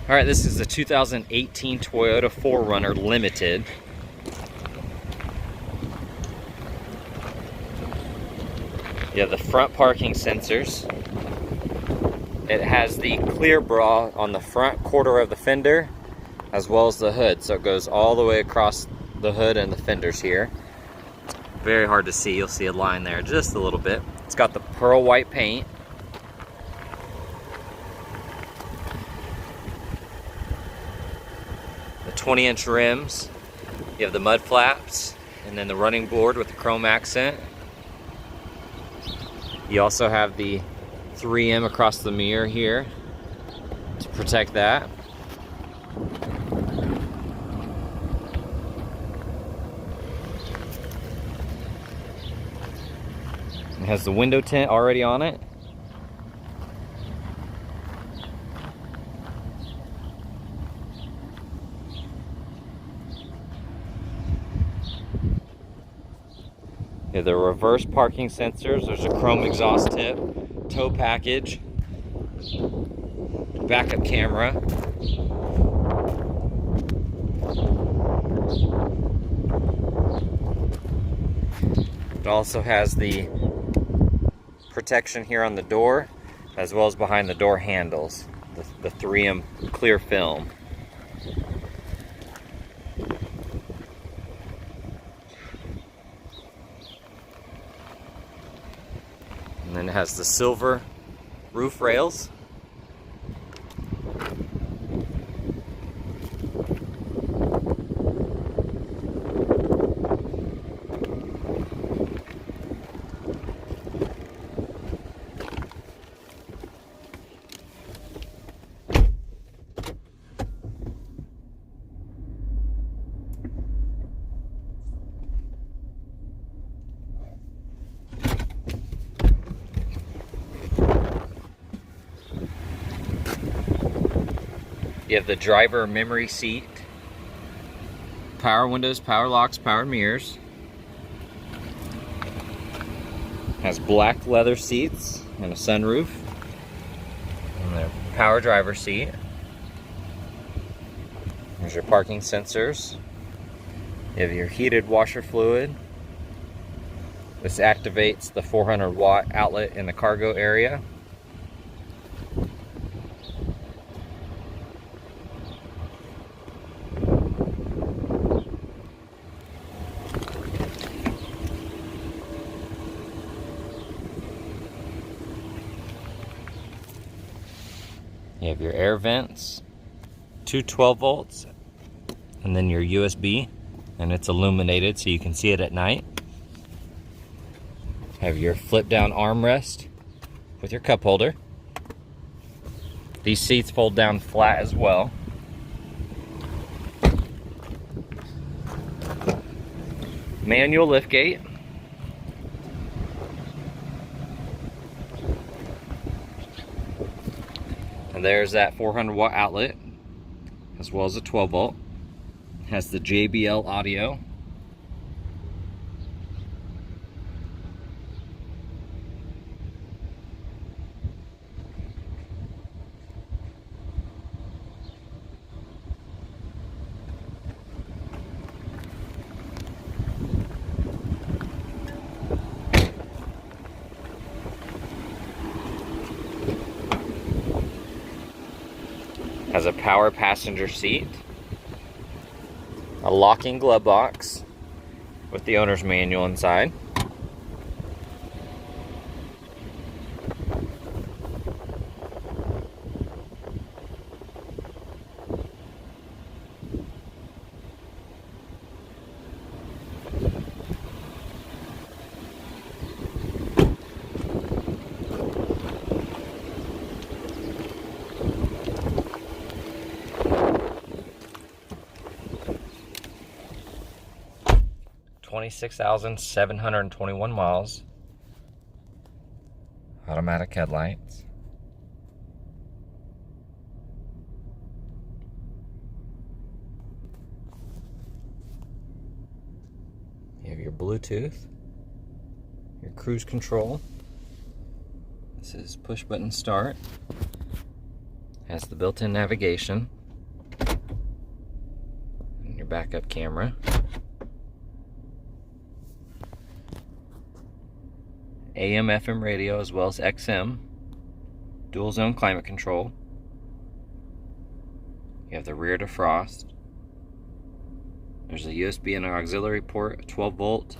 All right, this is the 2018 Toyota 4Runner Limited. You have the front parking sensors. It has the clear bra on the front quarter of the fender, as well as the hood. So it goes all the way across the hood and the fenders here. It's very hard to see. You'll see a line there just a little bit. It's got the pearl white paint. The 20-inch rims. You have the mud flaps, and then the running board with the chrome accent. You also have the 3M across the mirror here to protect that. It has the window tint already on it. You have the reverse parking sensors. There's a chrome exhaust tip, tow package, backup camera. It also has the protection here on the door, as well as behind the door handles, the 3M clear film. And then it has the silver roof rails. You have the driver memory seat, power windows, power locks, power mirrors. Has black leather seats and a sunroof. And the power driver seat. There's your parking sensors. You have your heated washer fluid. This activates the 400-watt outlet in the cargo area. You have your air vents, two 12 volts, and then your USB, and it's illuminated so you can see it at night. Have your flip down armrest with your cup holder. These seats fold down flat as well. Manual liftgate. And there's that 400-watt outlet, as well as a 12 volt. Has the JBL audio. Has a power passenger seat, a locking glove box with the owner's manual inside. $26,721 miles. Automatic headlights. You have your Bluetooth, your cruise control. This is push button start. Has the built-in navigation and your backup camera. AM, FM radio as well as XM. Dual zone climate control. You have the rear defrost. There's a USB and an auxiliary port, 12 volt.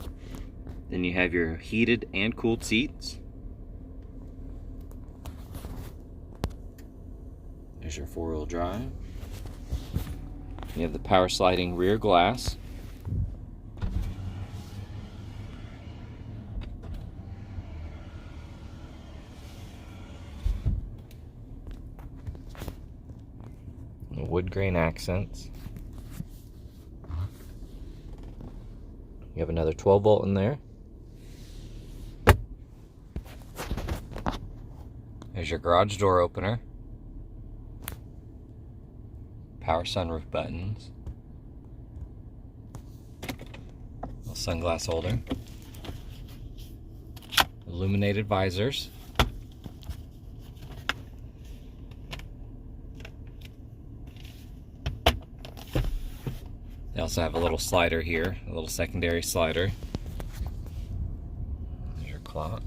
Then you have your heated and cooled seats. There's your 4-wheel drive. You have the power sliding rear glass. The wood grain accents. You have another 12 volt in there. There's your garage door opener. Power sunroof buttons. Little sunglass holder. Illuminated visors. They also have a little slider here, a little secondary slider. There's your clock.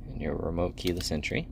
And your remote keyless entry.